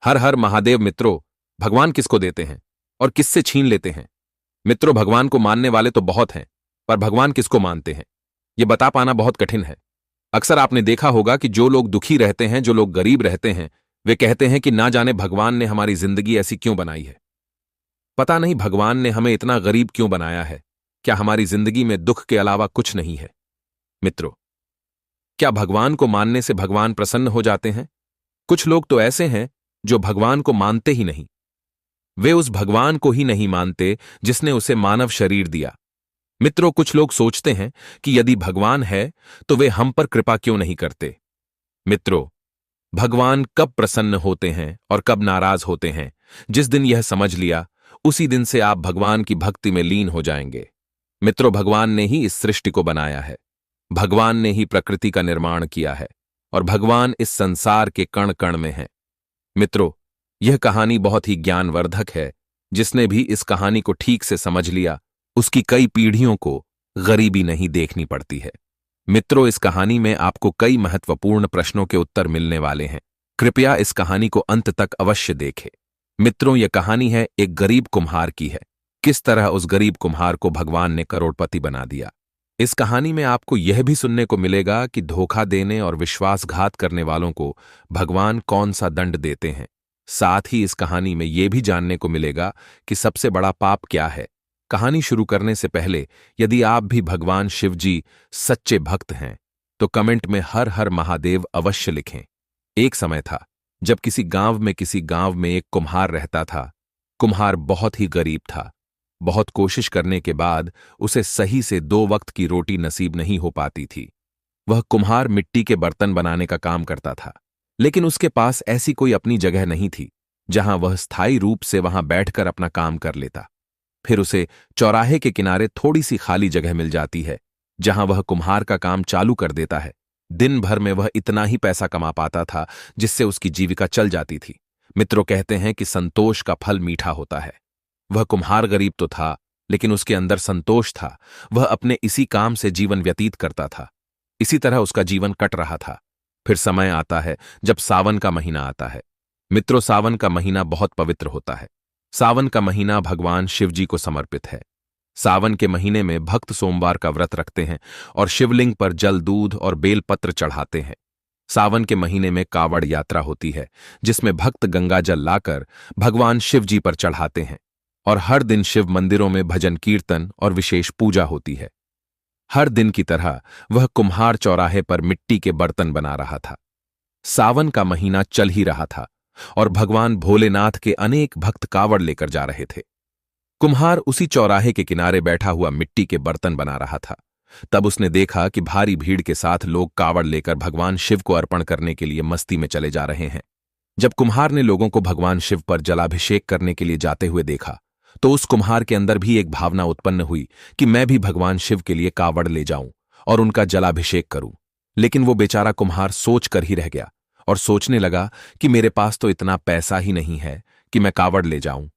हर हर महादेव। मित्रों, भगवान किसको देते हैं और किससे छीन लेते हैं? मित्रों, भगवान को मानने वाले तो बहुत हैं, पर भगवान किसको मानते हैं यह बता पाना बहुत कठिन है। अक्सर आपने देखा होगा कि जो लोग दुखी रहते हैं, जो लोग गरीब रहते हैं, वे कहते हैं कि ना जाने भगवान ने हमारी जिंदगी ऐसी क्यों बनाई है। पता नहीं भगवान ने हमें इतना गरीब क्यों बनाया है। क्या हमारी जिंदगी में दुख के अलावा कुछ नहीं है? मित्रों, क्या भगवान को मानने से भगवान प्रसन्न हो जाते हैं? कुछ लोग तो ऐसे हैं जो भगवान को मानते ही नहीं। वे उस भगवान को ही नहीं मानते जिसने उसे मानव शरीर दिया। मित्रों, कुछ लोग सोचते हैं कि यदि भगवान है तो वे हम पर कृपा क्यों नहीं करते। मित्रों, भगवान कब प्रसन्न होते हैं और कब नाराज होते हैं, जिस दिन यह समझ लिया, उसी दिन से आप भगवान की भक्ति में लीन हो जाएंगे। मित्रों, भगवान ने ही इस सृष्टि को बनाया है, भगवान ने ही प्रकृति का निर्माण किया है और भगवान इस संसार के कण कण में है। मित्रों, यह कहानी बहुत ही ज्ञानवर्धक है। जिसने भी इस कहानी को ठीक से समझ लिया, उसकी कई पीढ़ियों को गरीबी नहीं देखनी पड़ती है। मित्रों, इस कहानी में आपको कई महत्वपूर्ण प्रश्नों के उत्तर मिलने वाले हैं। कृपया इस कहानी को अंत तक अवश्य देखें। मित्रों, यह कहानी है एक गरीब कुम्हार की है। किस तरह उस गरीब कुम्हार को भगवान ने करोड़पति बना दिया। इस कहानी में आपको यह भी सुनने को मिलेगा कि धोखा देने और विश्वासघात करने वालों को भगवान कौन सा दंड देते हैं। साथ ही इस कहानी में यह भी जानने को मिलेगा कि सबसे बड़ा पाप क्या है। कहानी शुरू करने से पहले यदि आप भी भगवान शिव जी सच्चे भक्त हैं तो कमेंट में हर हर महादेव अवश्य लिखें। एक समय था जब किसी गांव में एक कुम्हार रहता था। कुम्हार बहुत ही गरीब था। बहुत कोशिश करने के बाद उसे सही से 2 वक्त की रोटी नसीब नहीं हो पाती थी। वह कुम्हार मिट्टी के बर्तन बनाने का काम करता था, लेकिन उसके पास ऐसी कोई अपनी जगह नहीं थी जहां वह स्थायी रूप से वहां बैठकर अपना काम कर लेता। फिर उसे चौराहे के किनारे थोड़ी सी खाली जगह मिल जाती है जहां वह कुम्हार का काम चालू कर देता है। दिन भर में वह इतना ही पैसा कमा पाता था जिससे उसकी जीविका चल जाती थी। मित्रों, कहते हैं कि संतोष का फल मीठा होता है। वह कुम्हार गरीब तो था, लेकिन उसके अंदर संतोष था। वह अपने इसी काम से जीवन व्यतीत करता था। इसी तरह उसका जीवन कट रहा था। फिर समय आता है जब सावन का महीना आता है। मित्रों, सावन का महीना बहुत पवित्र होता है। सावन का महीना भगवान शिव जी को समर्पित है। सावन के महीने में भक्त सोमवार का व्रत रखते हैं और शिवलिंग पर जल, दूध और बेलपत्र चढ़ाते हैं। सावन के महीने में कावड़ यात्रा होती है जिसमें भक्त गंगा जल लाकर भगवान शिव जी पर चढ़ाते हैं और हर दिन शिव मंदिरों में भजन कीर्तन और विशेष पूजा होती है। हर दिन की तरह वह कुम्हार चौराहे पर मिट्टी के बर्तन बना रहा था। सावन का महीना चल ही रहा था और भगवान भोलेनाथ के अनेक भक्त कावड़ लेकर जा रहे थे। कुम्हार उसी चौराहे के किनारे बैठा हुआ मिट्टी के बर्तन बना रहा था। तब उसने देखा कि भारी भीड़ के साथ लोग कावड़ लेकर भगवान शिव को अर्पण करने के लिए मस्ती में चले जा रहे हैं। जब कुम्हार ने लोगों को भगवान शिव पर जलाभिषेक करने के लिए जाते हुए देखा तो उस कुम्हार के अंदर भी एक भावना उत्पन्न हुई कि मैं भी भगवान शिव के लिए कावड़ ले जाऊं और उनका जलाभिषेक करूं। लेकिन वो बेचारा कुम्हार सोच कर ही रह गया और सोचने लगा कि मेरे पास तो इतना पैसा ही नहीं है कि मैं कावड़ ले जाऊं।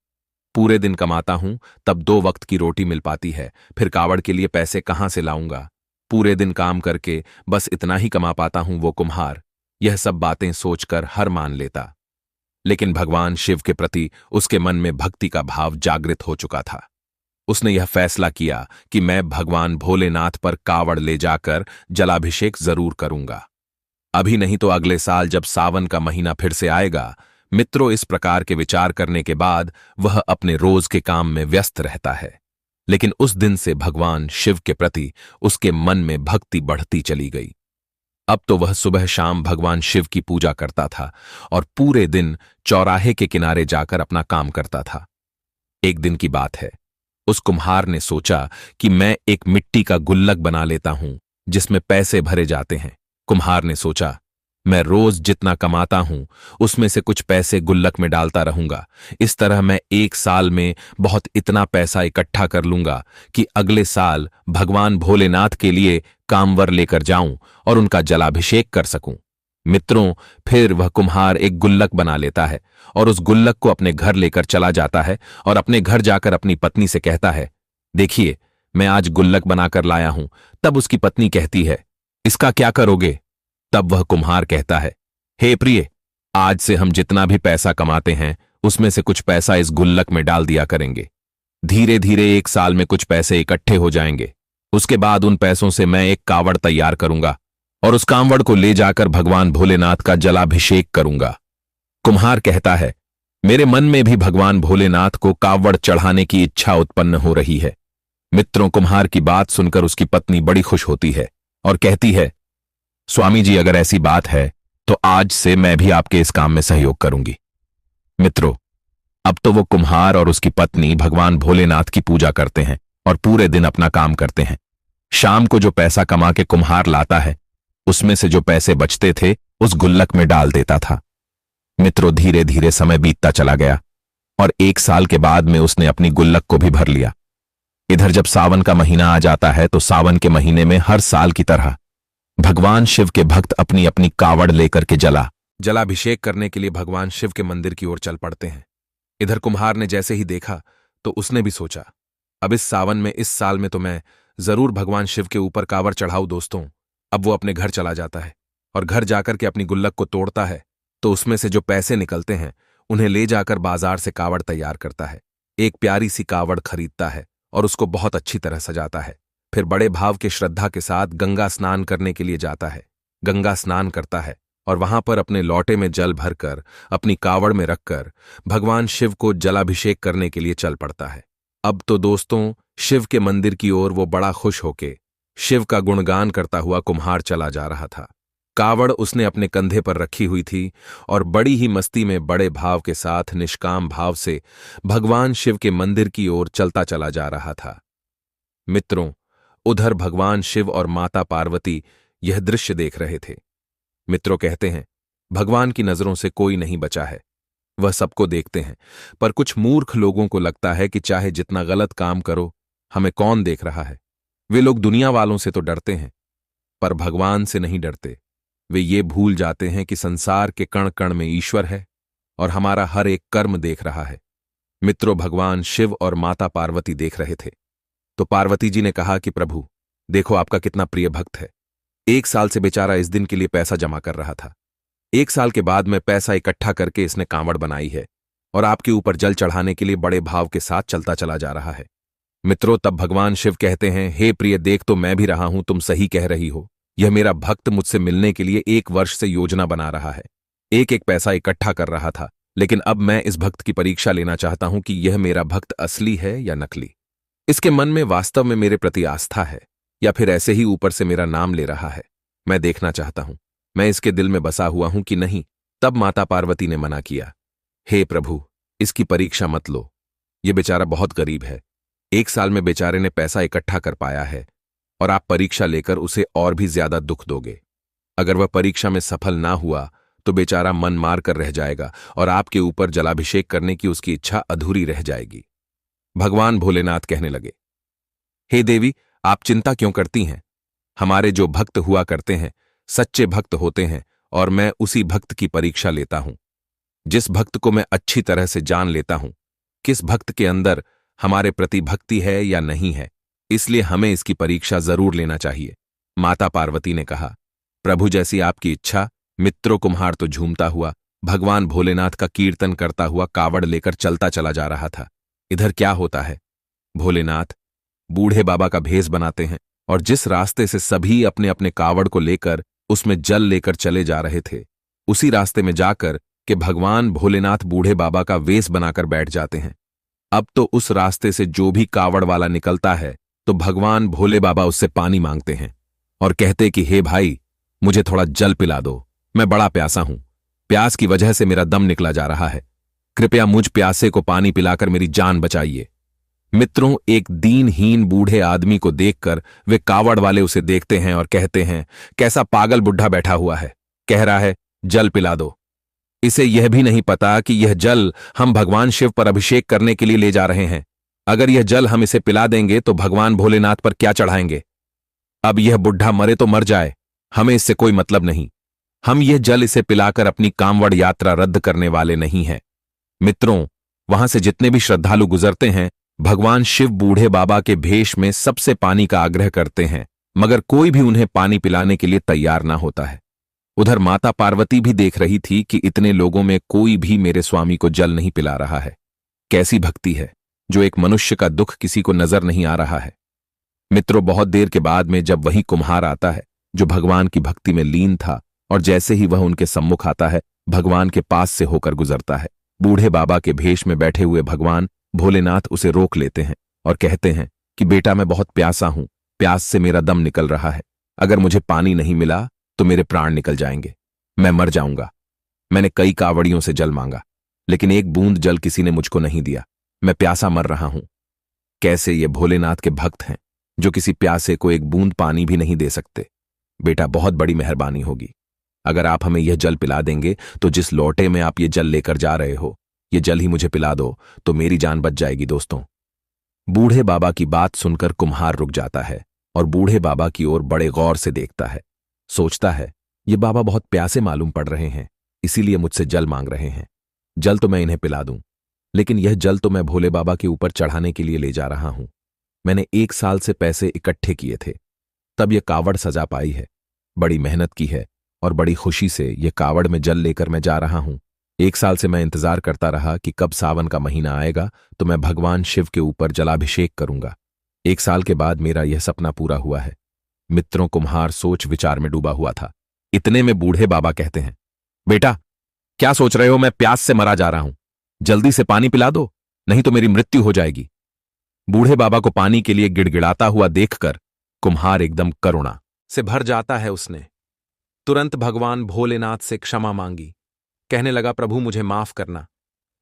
पूरे दिन कमाता हूं तब 2 वक्त की रोटी मिल पाती है, फिर कावड़ के लिए पैसे कहां से लाऊंगा। पूरे दिन काम करके बस इतना ही कमा पाता हूं। वो कुम्हार यह सब बातें सोचकर हार मान लेता। लेकिन भगवान शिव के प्रति उसके मन में भक्ति का भाव जागृत हो चुका था। उसने यह फैसला किया कि मैं भगवान भोलेनाथ पर कावड़ ले जाकर जलाभिषेक जरूर करूंगा। अभी नहीं तो अगले साल जब सावन का महीना फिर से आएगा। मित्रों, इस प्रकार के विचार करने के बाद वह अपने रोज के काम में व्यस्त रहता है। लेकिन उस दिन से भगवान शिव के प्रति उसके मन में भक्ति बढ़ती चली गई। अब तो वह सुबह शाम भगवान शिव की पूजा करता था और पूरे दिन चौराहे के किनारे जाकर अपना काम करता था। एक दिन की बात है, उस कुम्हार ने सोचा कि मैं एक मिट्टी का गुल्लक बना लेता हूं जिसमें पैसे भरे जाते हैं। कुम्हार ने सोचा, मैं रोज जितना कमाता हूं उसमें से कुछ पैसे गुल्लक में डालता रहूंगा। इस तरह मैं 1 साल में बहुत इतना पैसा इकट्ठा कर लूंगा कि अगले साल भगवान भोलेनाथ के लिए कांवर लेकर जाऊं और उनका जलाभिषेक कर सकूं। मित्रों, फिर वह कुम्हार एक गुल्लक बना लेता है और उस गुल्लक को अपने घर लेकर चला जाता है और अपने घर जाकर अपनी पत्नी से कहता है, देखिए मैं आज गुल्लक बनाकर लाया हूं। तब उसकी पत्नी कहती है, इसका क्या करोगे? तब वह कुम्हार कहता है, हे प्रिय, आज से हम जितना भी पैसा कमाते हैं उसमें से कुछ पैसा इस गुल्लक में डाल दिया करेंगे। धीरे धीरे 1 साल में कुछ पैसे इकट्ठे हो जाएंगे। उसके बाद उन पैसों से मैं एक कावड़ तैयार करूंगा और उस कावड़ को ले जाकर भगवान भोलेनाथ का जलाभिषेक करूंगा। कुम्हार कहता है, मेरे मन में भी भगवान भोलेनाथ को कावड़ चढ़ाने की इच्छा उत्पन्न हो रही है। मित्रों, कुम्हार की बात सुनकर उसकी पत्नी बड़ी खुश होती है और कहती है, स्वामी जी, अगर ऐसी बात है तो आज से मैं भी आपके इस काम में सहयोग करूंगी। मित्रों, अब तो वो कुम्हार और उसकी पत्नी भगवान भोलेनाथ की पूजा करते हैं और पूरे दिन अपना काम करते हैं। शाम को जो पैसा कमा के कुम्हार लाता है उसमें से जो पैसे बचते थे उस गुल्लक में डाल देता था। मित्रों, धीरे धीरे समय बीतता चला गया और 1 साल के बाद में उसने अपनी गुल्लक को भी भर लिया। इधर जब सावन का महीना आ जाता है तो सावन के महीने में हर साल की तरह भगवान शिव के भक्त अपनी अपनी कावड़ लेकर के जलाभिषेक करने के लिए भगवान शिव के मंदिर की ओर चल पड़ते हैं। इधर कुम्हार ने जैसे ही देखा तो उसने भी सोचा, अब इस सावन में, इस साल में तो मैं जरूर भगवान शिव के ऊपर कावड़ चढ़ाऊं। दोस्तों, अब वो अपने घर चला जाता है और घर जाकर के अपनी गुल्लक को तोड़ता है तो उसमें से जो पैसे निकलते हैं उन्हें ले जाकर बाजार से कावड़ तैयार करता है। एक प्यारी सी कावड़ खरीदता है और उसको बहुत अच्छी तरह सजाता है। फिर बड़े भाव के श्रद्धा के साथ गंगा स्नान करने के लिए जाता है। गंगा स्नान करता है और वहां पर अपने लौटे में जल भरकर अपनी कावड़ में रखकर भगवान शिव को जलाभिषेक करने के लिए चल पड़ता है। अब तो दोस्तों, शिव के मंदिर की ओर वो बड़ा खुश होके शिव का गुणगान करता हुआ कुम्हार चला जा रहा था। कावड़ उसने अपने कंधे पर रखी हुई थी और बड़ी ही मस्ती में बड़े भाव के साथ निष्काम भाव से भगवान शिव के मंदिर की ओर चलता चला जा रहा था। मित्रों, उधर भगवान शिव और माता पार्वती यह दृश्य देख रहे थे। मित्रों कहते हैं, भगवान की नजरों से कोई नहीं बचा है, वह सबको देखते हैं। पर कुछ मूर्ख लोगों को लगता है कि चाहे जितना गलत काम करो, हमें कौन देख रहा है। वे लोग दुनिया वालों से तो डरते हैं पर भगवान से नहीं डरते। वे ये भूल जाते हैं कि संसार के कण कण में ईश्वर है और हमारा हर एक कर्म देख रहा है। मित्रों, भगवान शिव और माता पार्वती देख रहे थे तो पार्वती जी ने कहा कि प्रभु, देखो आपका कितना प्रिय भक्त है। 1 साल से बेचारा इस दिन के लिए पैसा जमा कर रहा था। 1 साल के बाद में पैसा इकट्ठा करके इसने कांवड़ बनाई है और आपके ऊपर जल चढ़ाने के लिए बड़े भाव के साथ चलता चला जा रहा है। मित्रों, तब भगवान शिव कहते हैं, हे प्रिय, देख तो मैं भी रहा हूं, तुम सही कह रही हो। यह मेरा भक्त मुझसे मिलने के लिए 1 वर्ष से योजना बना रहा है, एक एक पैसा इकट्ठा कर रहा था। लेकिन अब मैं इस भक्त की परीक्षा लेना चाहता हूं कि यह मेरा भक्त असली है या नकली। इसके मन में वास्तव में मेरे प्रति आस्था है या फिर ऐसे ही ऊपर से मेरा नाम ले रहा है। मैं देखना चाहता हूं, मैं इसके दिल में बसा हुआ हूं कि नहीं। तब माता पार्वती ने मना किया, हे प्रभु, इसकी परीक्षा मत लो। यह बेचारा बहुत गरीब है। 1 साल में बेचारे ने पैसा इकट्ठा कर पाया है और आप परीक्षा लेकर उसे और भी ज्यादा दुख दोगे। अगर वह परीक्षा में सफल ना हुआ तो बेचारा मन मार कर रह जाएगा और आपके ऊपर जलाभिषेक करने की उसकी इच्छा अधूरी रह जाएगी। भगवान भोलेनाथ कहने लगे, हे देवी, आप चिंता क्यों करती हैं? हमारे जो भक्त हुआ करते हैं सच्चे भक्त होते हैं और मैं उसी भक्त की परीक्षा लेता हूं। जिस भक्त को मैं अच्छी तरह से जान लेता हूं किस भक्त के अंदर हमारे प्रति भक्ति है या नहीं है, इसलिए हमें इसकी परीक्षा जरूर लेना चाहिए। माता पार्वती ने कहा, प्रभु जैसी आपकी इच्छा। मित्रों, कुम्हार तो झूमता हुआ भगवान भोलेनाथ का कीर्तन करता हुआ कावड़ लेकर चलता चला जा रहा था। इधर क्या होता है, भोलेनाथ बूढ़े बाबा का भेष बनाते हैं और जिस रास्ते से सभी अपने अपने कावड़ को लेकर उसमें जल लेकर चले जा रहे थे, उसी रास्ते में जाकर के भगवान भोलेनाथ बूढ़े बाबा का वेश बनाकर बैठ जाते हैं। अब तो उस रास्ते से जो भी कावड़ वाला निकलता है तो भगवान भोले बाबा उससे पानी मांगते हैं और कहते कि हे भाई, मुझे थोड़ा जल पिला दो, मैं बड़ा प्यासा हूं। प्यास की वजह से मेरा दम निकला जा रहा है। कृपया मुझ प्यासे को पानी पिलाकर मेरी जान बचाइए। मित्रों, एक दीनहीन बूढ़े आदमी को देखकर वे कावड़ वाले उसे देखते हैं और कहते हैं, कैसा पागल बुढ़ा बैठा हुआ है, कह रहा है जल पिला दो। इसे यह भी नहीं पता कि यह जल हम भगवान शिव पर अभिषेक करने के लिए ले जा रहे हैं। अगर यह जल हम इसे पिला देंगे तो भगवान भोलेनाथ पर क्या चढ़ाएंगे? अब यह बुढ़ा मरे तो मर जाए, हमें इससे कोई मतलब नहीं। हम यह जल इसे पिलाकर अपनी कांवड़ यात्रा रद्द करने वाले नहीं हैं। मित्रों, वहां से जितने भी श्रद्धालु गुजरते हैं भगवान शिव बूढ़े बाबा के भेष में सबसे पानी का आग्रह करते हैं, मगर कोई भी उन्हें पानी पिलाने के लिए तैयार ना होता है। उधर माता पार्वती भी देख रही थी कि इतने लोगों में कोई भी मेरे स्वामी को जल नहीं पिला रहा है। कैसी भक्ति है जो एक मनुष्य का दुख किसी को नजर नहीं आ रहा है। मित्रों, बहुत देर के बाद में जब वही कुम्हार आता है जो भगवान की भक्ति में लीन था, और जैसे ही वह उनके सम्मुख आता है, भगवान के पास से होकर गुजरता है। बूढ़े बाबा के भेष में बैठे हुए भगवान भोलेनाथ उसे रोक लेते हैं और कहते हैं कि बेटा, मैं बहुत प्यासा हूं, प्यास से मेरा दम निकल रहा है। अगर मुझे पानी नहीं मिला तो मेरे प्राण निकल जाएंगे, मैं मर जाऊंगा। मैंने कई कावड़ियों से जल मांगा, लेकिन एक बूंद जल किसी ने मुझको नहीं दिया। मैं प्यासा मर रहा हूं। कैसे ये भोलेनाथ के भक्त हैं जो किसी प्यासे को एक बूंद पानी भी नहीं दे सकते। बेटा, बहुत बड़ी मेहरबानी होगी अगर आप हमें यह जल पिला देंगे, तो जिस लोटे में आप ये जल लेकर जा रहे हो, ये जल ही मुझे पिला दो तो मेरी जान बच जाएगी। दोस्तों, बूढ़े बाबा की बात सुनकर कुम्हार रुक जाता है और बूढ़े बाबा की ओर बड़े गौर से देखता है। सोचता है, ये बाबा बहुत प्यासे मालूम पड़ रहे हैं, इसीलिए मुझसे जल मांग रहे हैं। जल तो मैं इन्हें पिला दूं, लेकिन यह जल तो मैं भोले बाबा के ऊपर चढ़ाने के लिए ले जा रहा हूं। मैंने 1 साल से पैसे इकट्ठे किए थे, तब यह कावड़ सजा पाई है। बड़ी मेहनत की है और बड़ी खुशी से यह कावड़ में जल लेकर मैं जा रहा हूं। 1 साल से मैं इंतजार करता रहा कि कब सावन का महीना आएगा तो मैं भगवान शिव के ऊपर जलाभिषेक करूंगा। 1 साल के बाद मेरा यह सपना पूरा हुआ है। मित्रों, कुम्हार सोच विचार में डूबा हुआ था। इतने में बूढ़े बाबा कहते हैं, बेटा, क्या सोच रहे हो? मैं प्यास से मरा जा रहा हूं, जल्दी से पानी पिला दो, नहीं तो मेरी मृत्यु हो जाएगी। बूढ़े बाबा को पानी के लिए गिड़गिड़ाता हुआ देखकर कुम्हार एकदम करुणा से भर जाता है। उसने तुरंत भगवान भोलेनाथ से क्षमा मांगी। कहने लगा, प्रभु, मुझे माफ करना।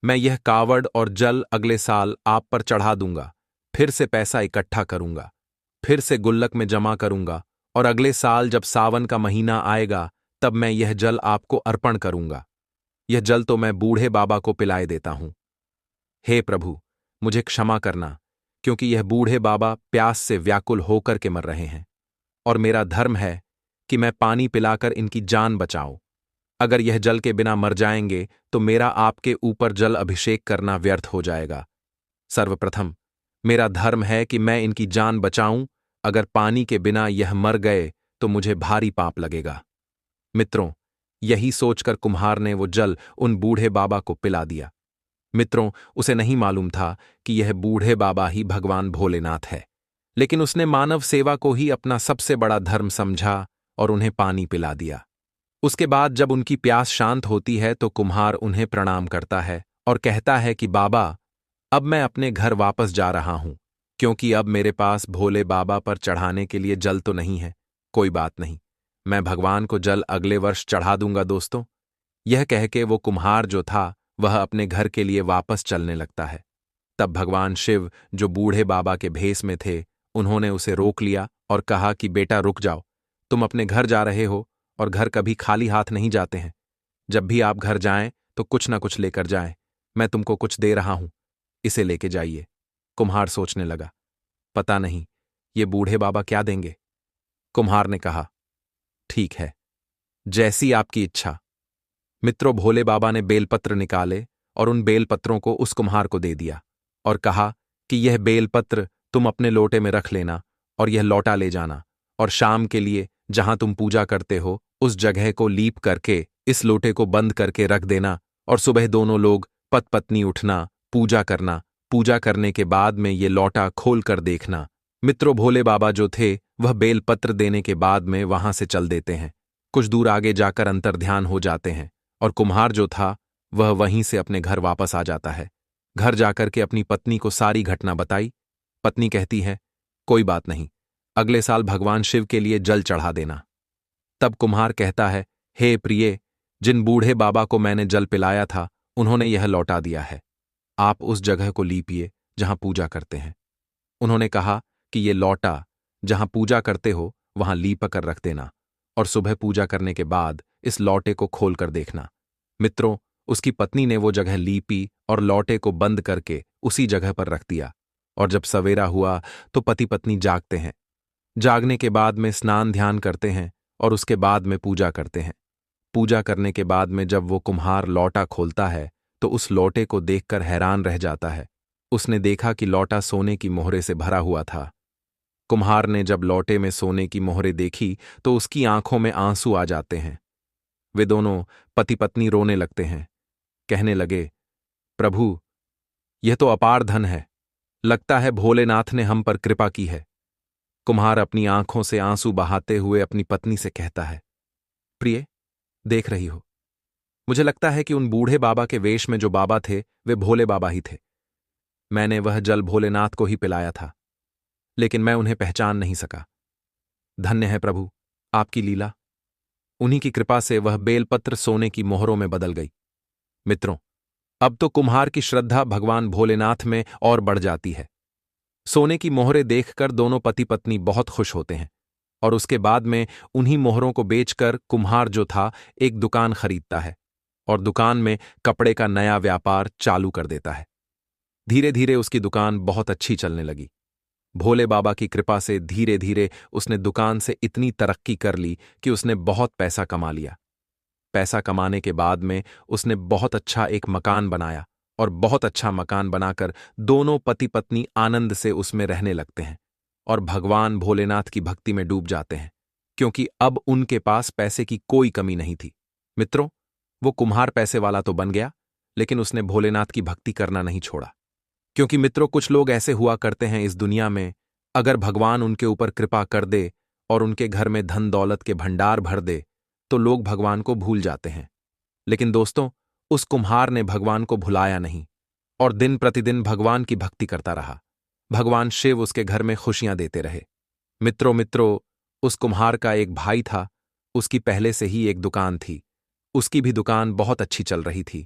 मैं यह कावड़ और जल अगले साल आप पर चढ़ा दूंगा, फिर से पैसा इकट्ठा करूंगा, फिर से गुल्लक में जमा करूंगा, और अगले साल जब सावन का महीना आएगा तब मैं यह जल आपको अर्पण करूंगा। यह जल तो मैं बूढ़े बाबा को पिलाए देता हूं। हे प्रभु, मुझे क्षमा करना, क्योंकि यह बूढ़े बाबा प्यास से व्याकुल होकर के मर रहे हैं, और मेरा धर्म है कि मैं पानी पिलाकर इनकी जान बचाऊं। अगर यह जल के बिना मर जाएंगे तो मेरा आपके ऊपर जल अभिषेक करना व्यर्थ हो जाएगा। सर्वप्रथम मेरा धर्म है कि मैं इनकी जान बचाऊं। अगर पानी के बिना यह मर गए तो मुझे भारी पाप लगेगा। मित्रों, यही सोचकर कुम्हार ने वो जल उन बूढ़े बाबा को पिला दिया। मित्रों, उसे नहीं मालूम था कि यह बूढ़े बाबा ही भगवान भोलेनाथ है, लेकिन उसने मानव सेवा को ही अपना सबसे बड़ा धर्म समझा और उन्हें पानी पिला दिया। उसके बाद जब उनकी प्यास शांत होती है तो कुम्हार उन्हें प्रणाम करता है और कहता है कि बाबा, अब मैं अपने घर वापस जा रहा हूं, क्योंकि अब मेरे पास भोले बाबा पर चढ़ाने के लिए जल तो नहीं है। कोई बात नहीं, मैं भगवान को जल अगले वर्ष चढ़ा दूंगा। दोस्तों, यह कह के वो कुम्हार जो था वह अपने घर के लिए वापस चलने लगता है। तब भगवान शिव, जो बूढ़े बाबा के भेष में थे, उन्होंने उसे रोक लिया और कहा कि बेटा, रुक जाओ, तुम अपने घर जा रहे हो और घर कभी खाली हाथ नहीं जाते हैं। जब भी आप घर जाएं तो कुछ ना कुछ लेकर जाएं। मैं तुमको कुछ दे रहा हूं, इसे लेके जाइए। कुम्हार सोचने लगा, पता नहीं ये बूढ़े बाबा क्या देंगे। कुम्हार ने कहा, ठीक है, जैसी आपकी इच्छा। मित्रों, भोले बाबा ने बेलपत्र निकाले और उन बेलपत्रों को उस कुम्हार को दे दिया और कहा कि यह बेलपत्र तुम अपने लोटे में रख लेना और यह लौटा ले जाना, और शाम के लिए जहां तुम पूजा करते हो उस जगह को लीप करके इस लोटे को बंद करके रख देना, और सुबह दोनों लोग पत पत्नी उठना, पूजा करना। पूजा करने के बाद में ये लौटा खोल कर देखना। मित्रों, भोले बाबा जो थे वह बेलपत्र देने के बाद में वहां से चल देते हैं। कुछ दूर आगे जाकर अंतर्ध्यान हो जाते हैं और कुम्हार जो था वह वहीं से अपने घर वापस आ जाता है। घर जाकर के अपनी पत्नी को सारी घटना बताई। पत्नी कहती है, कोई बात नहीं, अगले साल भगवान शिव के लिए जल चढ़ा देना। तब कुम्हार कहता है, हे प्रिय, जिन बूढ़े बाबा को मैंने जल पिलाया था उन्होंने यह लौटा दिया है। आप उस जगह को लीपिए जहां पूजा करते हैं। उन्होंने कहा कि ये लौटा जहां पूजा करते हो वहां लीप कर रख देना, और सुबह पूजा करने के बाद इस लौटे को खोल कर देखना। मित्रों, उसकी पत्नी ने वो जगह लीपी और लौटे को बंद करके उसी जगह पर रख दिया। और जब सवेरा हुआ तो पति पत्नी जागते हैं। जागने के बाद में स्नान ध्यान करते हैं और उसके बाद में पूजा करते हैं। पूजा करने के बाद में जब वो कुम्हार लौटा खोलता है तो उस लौटे को देखकर हैरान रह जाता है। उसने देखा कि लौटा सोने की मोहरे से भरा हुआ था। कुम्हार ने जब लौटे में सोने की मोहरे देखी तो उसकी आंखों में आंसू आ जाते हैं। वे दोनों पति पत्नी रोने लगते हैं। कहने लगे, प्रभु, यह तो अपार धन है। लगता है भोलेनाथ ने हम पर कृपा की है। कुम्हार अपनी आंखों से आंसू बहाते हुए अपनी पत्नी से कहता है, प्रिय, देख रही हो, मुझे लगता है कि उन बूढ़े बाबा के वेश में जो बाबा थे वे भोले बाबा ही थे। मैंने वह जल भोलेनाथ को ही पिलाया था, लेकिन मैं उन्हें पहचान नहीं सका। धन्य है प्रभु आपकी लीला। उन्हीं की कृपा से वह बेलपत्र सोने की मोहरों में बदल गई। मित्रों, अब तो कुम्हार की श्रद्धा भगवान भोलेनाथ में और बढ़ जाती है। सोने की मोहरें देखकर दोनों पति पत्नी बहुत खुश होते हैं और उसके बाद में उन्हीं मोहरों को बेचकर कुम्हार जो था एक दुकान खरीदता है और दुकान में कपड़े का नया व्यापार चालू कर देता है। धीरे धीरे उसकी दुकान बहुत अच्छी चलने लगी। भोले बाबा की कृपा से धीरे धीरे उसने दुकान से इतनी तरक्की कर ली कि उसने बहुत पैसा कमा लिया। पैसा कमाने के बाद में उसने बहुत अच्छा एक मकान बनाया और बहुत अच्छा मकान बनाकर दोनों पति पत्नी आनंद से उसमें रहने लगते हैं और भगवान भोलेनाथ की भक्ति में डूब जाते हैं, क्योंकि अब उनके पास पैसे की कोई कमी नहीं थी। मित्रों, वो कुम्हार पैसे वाला तो बन गया, लेकिन उसने भोलेनाथ की भक्ति करना नहीं छोड़ा। क्योंकि मित्रों, कुछ लोग ऐसे हुआ करते हैं इस दुनिया में, अगर भगवान उनके ऊपर कृपा कर दे और उनके घर में धन दौलत के भंडार भर दे तो लोग भगवान को भूल जाते हैं। लेकिन दोस्तों, उस कुम्हार ने भगवान को भुलाया नहीं और दिन प्रतिदिन भगवान की भक्ति करता रहा। भगवान शिव उसके घर में खुशियां देते रहे। मित्रों, उस कुम्हार का एक भाई था। उसकी पहले से ही एक दुकान थी। उसकी भी दुकान बहुत अच्छी चल रही थी।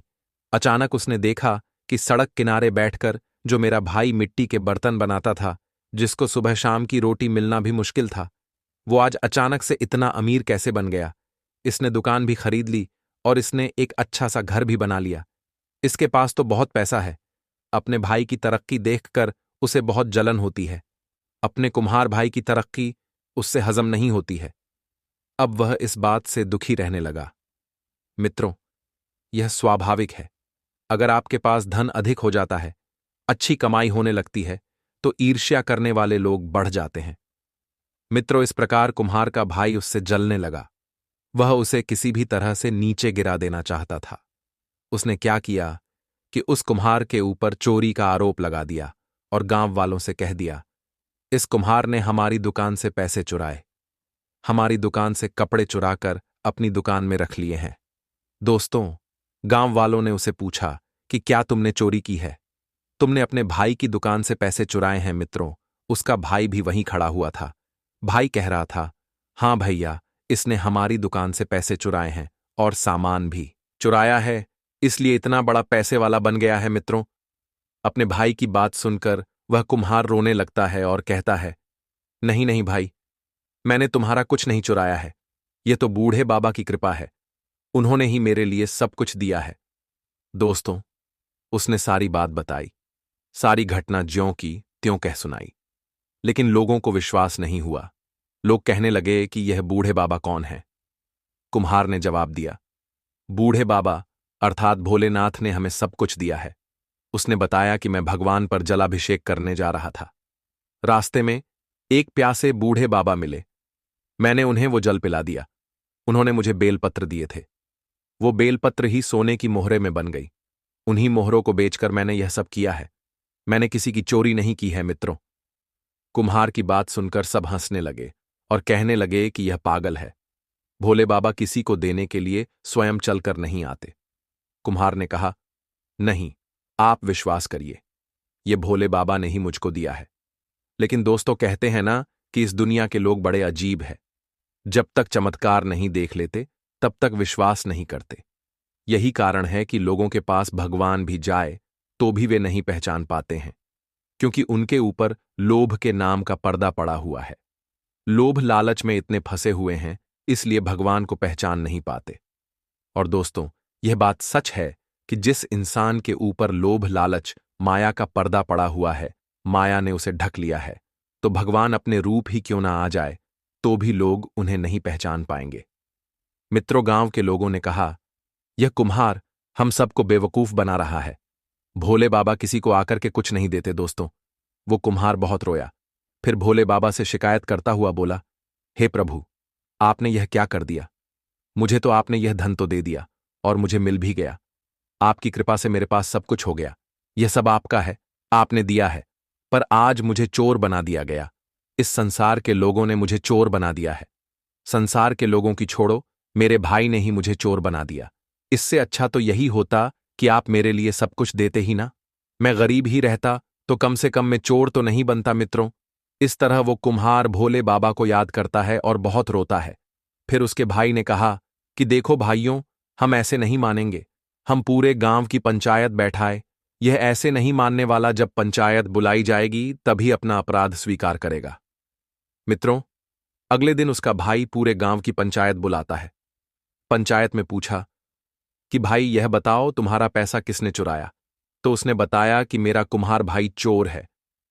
अचानक उसने देखा कि सड़क किनारे बैठकर जो मेरा भाई मिट्टी के बर्तन बनाता था, जिसको सुबह शाम की रोटी मिलना भी मुश्किल था, वो आज अचानक से इतना अमीर कैसे बन गया। इसने दुकान भी खरीद ली और इसने एक अच्छा सा घर भी बना लिया। इसके पास तो बहुत पैसा है। अपने भाई की तरक्की देखकर उसे बहुत जलन होती है। अपने कुम्हार भाई की तरक्की उससे हजम नहीं होती है। अब वह इस बात से दुखी रहने लगा। मित्रों, यह स्वाभाविक है। अगर आपके पास धन अधिक हो जाता है, अच्छी कमाई होने लगती है, तो ईर्ष्या करने वाले लोग बढ़ जाते हैं। मित्रों, इस प्रकार कुम्हार का भाई उससे जलने लगा। वह उसे किसी भी तरह से नीचे गिरा देना चाहता था। उसने क्या किया कि उस कुम्हार के ऊपर चोरी का आरोप लगा दिया और गांव वालों से कह दिया, इस कुम्हार ने हमारी दुकान से पैसे चुराए, हमारी दुकान से कपड़े चुराकर अपनी दुकान में रख लिए हैं। दोस्तों, गांव वालों ने उसे पूछा कि क्या तुमने चोरी की है? तुमने अपने भाई की दुकान से पैसे चुराए हैं? मित्रों, उसका भाई भी वहीं खड़ा हुआ था। भाई कह रहा था, हां भैया, इसने हमारी दुकान से पैसे चुराए हैं और सामान भी चुराया है, इसलिए इतना बड़ा पैसे वाला बन गया है। मित्रों, अपने भाई की बात सुनकर वह कुम्हार रोने लगता है और कहता है, नहीं नहीं भाई, मैंने तुम्हारा कुछ नहीं चुराया है। यह तो बूढ़े बाबा की कृपा है। उन्होंने ही मेरे लिए सब कुछ दिया है। दोस्तों, उसने सारी बात बताई, सारी घटना ज्यों की त्यों कह सुनाई, लेकिन लोगों को विश्वास नहीं हुआ। लोग कहने लगे कि यह बूढ़े बाबा कौन है? कुम्हार ने जवाब दिया, बूढ़े बाबा अर्थात भोलेनाथ ने हमें सब कुछ दिया है। उसने बताया कि मैं भगवान पर जलाभिषेक करने जा रहा था। रास्ते में एक प्यासे बूढ़े बाबा मिले। मैंने उन्हें वो जल पिला दिया। उन्होंने मुझे बेलपत्र दिए थे। वो बेलपत्र ही सोने की मोहरे में बन गई। उन्हीं मोहरों को बेचकर मैंने यह सब किया है। मैंने किसी की चोरी नहीं की है। मित्रों, कुम्हार की बात सुनकर सब हंसने लगे और कहने लगे कि यह पागल है। भोले बाबा किसी को देने के लिए स्वयं चलकर नहीं आते। कुम्हार ने कहा, नहीं, आप विश्वास करिए, ये भोले बाबा ने ही मुझको दिया है। लेकिन दोस्तों, कहते हैं ना कि इस दुनिया के लोग बड़े अजीब हैं। जब तक चमत्कार नहीं देख लेते तब तक विश्वास नहीं करते। यही कारण है कि लोगों के पास भगवान भी जाए तो भी वे नहीं पहचान पाते हैं, क्योंकि उनके ऊपर लोभ के नाम का पर्दा पड़ा हुआ है। लोभ लालच में इतने फंसे हुए हैं, इसलिए भगवान को पहचान नहीं पाते। और दोस्तों, यह बात सच है कि जिस इंसान के ऊपर लोभ लालच माया का पर्दा पड़ा हुआ है, माया ने उसे ढक लिया है, तो भगवान अपने रूप ही क्यों ना आ जाए तो भी लोग उन्हें नहीं पहचान पाएंगे। मित्रों, गांव के लोगों ने कहा, यह कुम्हार हम सबको बेवकूफ बना रहा है। भोले बाबा किसी को आकर के कुछ नहीं देते। दोस्तों, वो कुम्हार बहुत रोया। फिर भोले बाबा से शिकायत करता हुआ बोला, हे प्रभु, आपने यह क्या कर दिया? मुझे तो आपने यह धन तो दे दिया और मुझे मिल भी गया। आपकी कृपा से मेरे पास सब कुछ हो गया। यह सब आपका है, आपने दिया है। पर आज मुझे चोर बना दिया गया। इस संसार के लोगों ने मुझे चोर बना दिया है। संसार के लोगों की छोड़ो, मेरे भाई ने ही मुझे चोर बना दिया। इससे अच्छा तो यही होता कि आप मेरे लिए सब कुछ देते ही ना। मैं गरीब ही रहता तो कम से कम मैं चोर तो नहीं बनता मित्रों। इस तरह वो कुम्हार भोले बाबा को याद करता है और बहुत रोता है। फिर उसके भाई ने कहा कि देखो भाइयों, हम ऐसे नहीं मानेंगे। हम पूरे गांव की पंचायत बैठाए। यह ऐसे नहीं मानने वाला, जब पंचायत बुलाई जाएगी तभी अपना अपराध स्वीकार करेगा। मित्रों, अगले दिन उसका भाई पूरे गांव की पंचायत बुलाता है। पंचायत में पूछा कि भाई यह बताओ तुम्हारा पैसा किसने चुराया। तो उसने बताया कि मेरा कुम्हार भाई चोर है।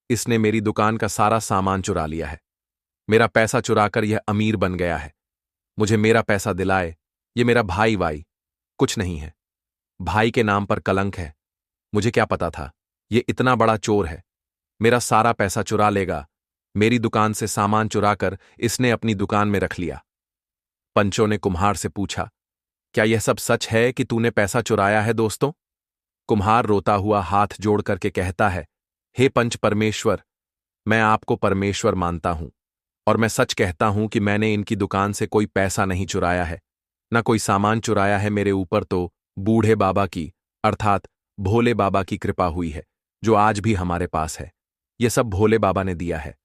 इसने मेरी दुकान का सारा सामान चुरा लिया है। मेरा पैसा चुराकर यह अमीर बन गया है। मुझे मेरा पैसा दिलाए। ये मेरा भाई वाई कुछ नहीं है। भाई के नाम पर कलंक है। मुझे क्या पता था ये इतना बड़ा चोर है। मेरा सारा पैसा चुरा लेगा। मेरी दुकान से सामान चुराकर इसने अपनी दुकान में रख लिया। पंचों ने कुम्हार से पूछा, क्या यह सब सच है कि तूने पैसा चुराया है दोस्तों? कुम्हार रोता हुआ हाथ जोड़ करके कहता है, हे पंच परमेश्वर, मैं आपको परमेश्वर मानता हूं और मैं सच कहता हूं कि मैंने इनकी दुकान से कोई पैसा नहीं चुराया है, न कोई सामान चुराया है। मेरे ऊपर तो बूढ़े बाबा की अर्थात भोले बाबा की कृपा हुई है, जो आज भी हमारे पास है। यह सब भोले बाबा ने दिया है।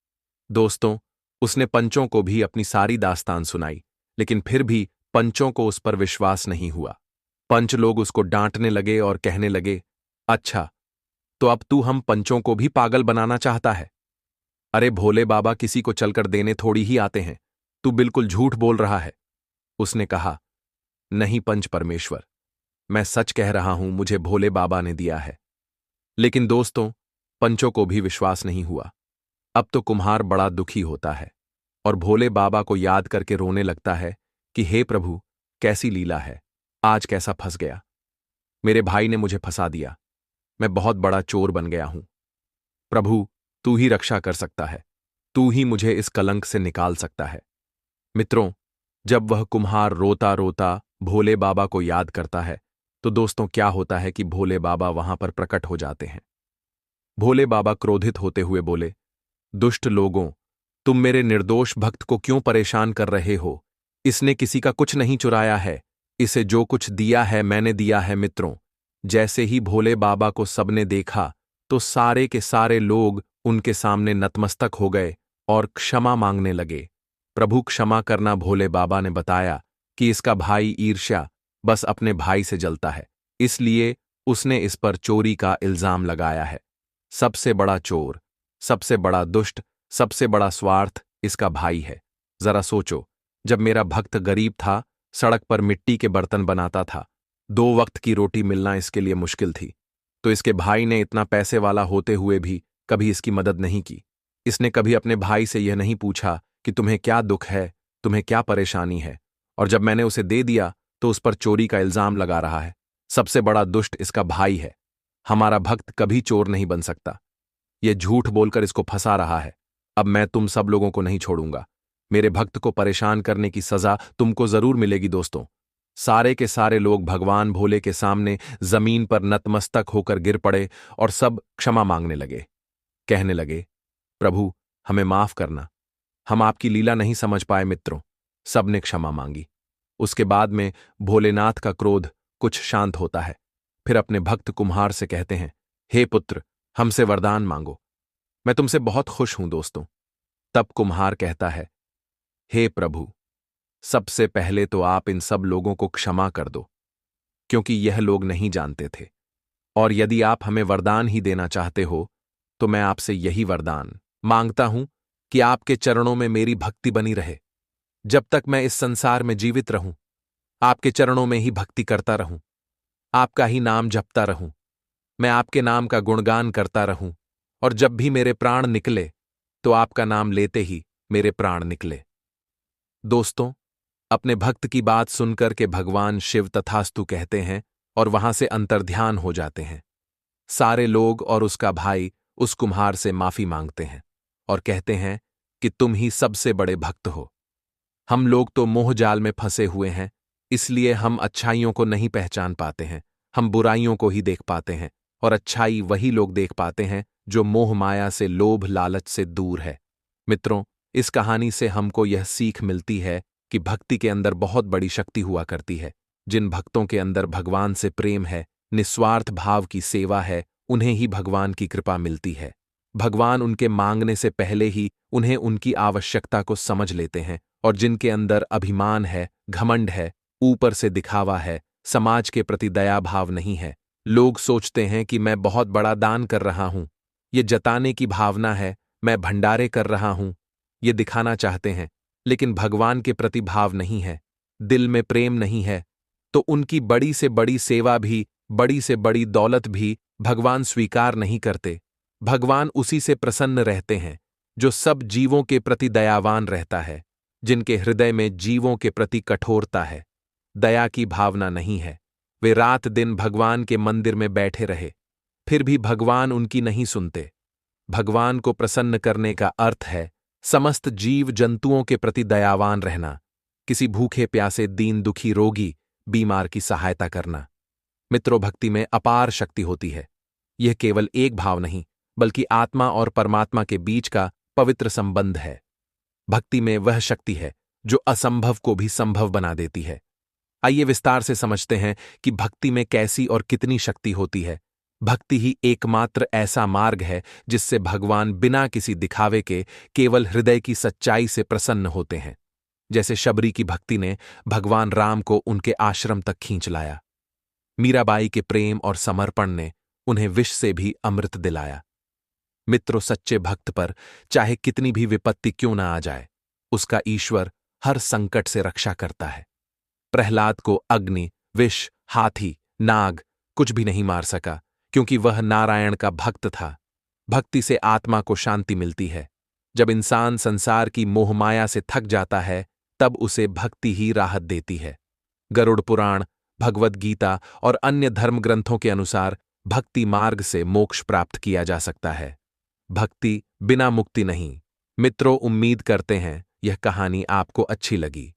दोस्तों, उसने पंचों को भी अपनी सारी दास्तान सुनाई, लेकिन फिर भी पंचों को उस पर विश्वास नहीं हुआ। पंच लोग उसको डांटने लगे और कहने लगे, अच्छा, तो अब तू हम पंचों को भी पागल बनाना चाहता है? अरे भोले बाबा किसी को चलकर देने थोड़ी ही आते हैं। तू बिल्कुल झूठ बोल रहा है। उसने कहा, नहीं पंच परमेश्वर, मैं सच कह रहा हूं, मुझे भोले बाबा ने दिया है। लेकिन दोस्तों, पंचों को भी विश्वास नहीं हुआ। अब तो कुम्हार बड़ा दुखी होता है और भोले बाबा को याद करके रोने लगता है कि हे प्रभु, कैसी लीला है, आज कैसा फंस गया। मेरे भाई ने मुझे फंसा दिया। मैं बहुत बड़ा चोर बन गया हूं। प्रभु, तू ही रक्षा कर सकता है। तू ही मुझे इस कलंक से निकाल सकता है। मित्रों, जब वह कुम्हार रोता रोता भोले बाबा को याद करता है, तो दोस्तों क्या होता है कि भोले बाबा वहां पर प्रकट हो जाते हैं। भोले बाबा क्रोधित होते हुए बोले, दुष्ट लोगों, तुम मेरे निर्दोष भक्त को क्यों परेशान कर रहे हो? इसने किसी का कुछ नहीं चुराया है। इसे जो कुछ दिया है मैंने दिया है। मित्रों, जैसे ही भोले बाबा को सबने देखा तो सारे के सारे लोग उनके सामने नतमस्तक हो गए और क्षमा मांगने लगे। प्रभु क्षमा करना। भोले बाबा ने बताया कि इसका भाई ईर्ष्या बस अपने भाई से जलता है, इसलिए उसने इस पर चोरी का इल्जाम लगाया है। सबसे बड़ा चोर, सबसे बड़ा दुष्ट, सबसे बड़ा स्वार्थ इसका भाई है। जरा सोचो, जब मेरा भक्त गरीब था, सड़क पर मिट्टी के बर्तन बनाता था, 2 वक्त की रोटी मिलना इसके लिए मुश्किल थी, तो इसके भाई ने इतना पैसे वाला होते हुए भी कभी इसकी मदद नहीं की। इसने कभी अपने भाई से यह नहीं पूछा कि तुम्हें क्या दुख है, तुम्हें क्या परेशानी है, और जब मैंने उसे दे दिया तो उस पर चोरी का इल्जाम लगा रहा है। सबसे बड़ा दुष्ट इसका भाई है। हमारा भक्त कभी चोर नहीं बन सकता। यह झूठ बोलकर इसको फंसा रहा है। अब मैं तुम सब लोगों को नहीं छोड़ूंगा। मेरे भक्त को परेशान करने की सजा तुमको जरूर मिलेगी। दोस्तों, सारे के सारे लोग भगवान भोले के सामने जमीन पर नतमस्तक होकर गिर पड़े और सब क्षमा मांगने लगे। कहने लगे, प्रभु हमें माफ करना, हम आपकी लीला नहीं समझ पाए। मित्रों, सबने क्षमा मांगी। उसके बाद में भोलेनाथ का क्रोध कुछ शांत होता है। फिर अपने भक्त कुम्हार से कहते हैं, हे पुत्र, हमसे वरदान मांगो, मैं तुमसे बहुत खुश हूं। दोस्तों, तब कुम्हार कहता है, हे प्रभु, सबसे पहले तो आप इन सब लोगों को क्षमा कर दो, क्योंकि यह लोग नहीं जानते थे। और यदि आप हमें वरदान ही देना चाहते हो तो मैं आपसे यही वरदान मांगता हूं कि आपके चरणों में मेरी भक्ति बनी रहे। जब तक मैं इस संसार में जीवित रहूं, आपके चरणों में ही भक्ति करता रहूं, आपका ही नाम जपता रहूं, मैं आपके नाम का गुणगान करता रहूं, और जब भी मेरे प्राण निकले तो आपका नाम लेते ही मेरे प्राण निकले। दोस्तों, अपने भक्त की बात सुनकर के भगवान शिव तथास्तु कहते हैं और वहां से अंतर्ध्यान हो जाते हैं। सारे लोग और उसका भाई उस कुम्हार से माफी मांगते हैं और कहते हैं कि तुम ही सबसे बड़े भक्त हो। हम लोग तो मोह जाल में फंसे हुए हैं, इसलिए हम अच्छाइयों को नहीं पहचान पाते हैं, हम बुराइयों को ही देख पाते हैं, और अच्छाई वही लोग देख पाते हैं जो मोह माया से, लोभ लालच से दूर है। मित्रों, इस कहानी से हमको यह सीख मिलती है कि भक्ति के अंदर बहुत बड़ी शक्ति हुआ करती है। जिन भक्तों के अंदर भगवान से प्रेम है, निस्वार्थ भाव की सेवा है, उन्हें ही भगवान की कृपा मिलती है। भगवान उनके मांगने से पहले ही उन्हें उनकी आवश्यकता को समझ लेते हैं, और जिनके अंदर अभिमान है, घमंड है, ऊपर से दिखावा है, समाज के प्रति दया भाव नहीं है, लोग सोचते हैं कि मैं बहुत बड़ा दान कर रहा हूं, ये जताने की भावना है, मैं भंडारे कर रहा हूं, ये दिखाना चाहते हैं, लेकिन भगवान के प्रति भाव नहीं है, दिल में प्रेम नहीं है, तो उनकी बड़ी से बड़ी सेवा भी, बड़ी से बड़ी दौलत भी भगवान स्वीकार नहीं करते। भगवान उसी से प्रसन्न रहते हैं जो सब जीवों के प्रति दयावान रहता है, जिनके हृदय में जीवों के प्रति कठोरता है, दया की भावना नहीं है। वे रात दिन भगवान के मंदिर में बैठे रहे, फिर भी भगवान उनकी नहीं सुनते। भगवान को प्रसन्न करने का अर्थ है समस्त जीव जंतुओं के प्रति दयावान रहना, किसी भूखे प्यासे, दीन दुखी, रोगी, बीमार की सहायता करना। मित्रों, भक्ति में अपार शक्ति होती है। यह केवल एक भाव नहीं, बल्कि आत्मा और परमात्मा के बीच का पवित्र संबंध है। भक्ति में वह शक्ति है जो असंभव को भी संभव बना देती है। आइए विस्तार से समझते हैं कि भक्ति में कैसी और कितनी शक्ति होती है। भक्ति ही एकमात्र ऐसा मार्ग है जिससे भगवान बिना किसी दिखावे के केवल हृदय की सच्चाई से प्रसन्न होते हैं। जैसे शबरी की भक्ति ने भगवान राम को उनके आश्रम तक खींच लाया। मीराबाई के प्रेम और समर्पण ने उन्हें विष से भी अमृत दिलाया। मित्रों, सच्चे भक्त पर चाहे कितनी भी विपत्ति क्यों ना आ जाए, उसका ईश्वर हर संकट से रक्षा करता है। प्रहलाद को अग्नि, विष, हाथी, नाग कुछ भी नहीं मार सका, क्योंकि वह नारायण का भक्त था। भक्ति से आत्मा को शांति मिलती है। जब इंसान संसार की मोहमाया से थक जाता है, तब उसे भक्ति ही राहत देती है। गरुड़ पुराण, भगवद गीता और अन्य धर्म ग्रंथों के अनुसार भक्ति मार्ग से मोक्ष प्राप्त किया जा सकता है। भक्ति बिना मुक्ति नहीं। मित्रों, उम्मीद करते हैं यह कहानी आपको अच्छी लगी।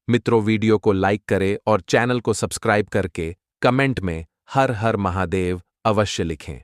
मित्रों, वीडियो को लाइक करें और चैनल को सब्सक्राइब करके कमेंट में हर हर महादेव अवश्य लिखें।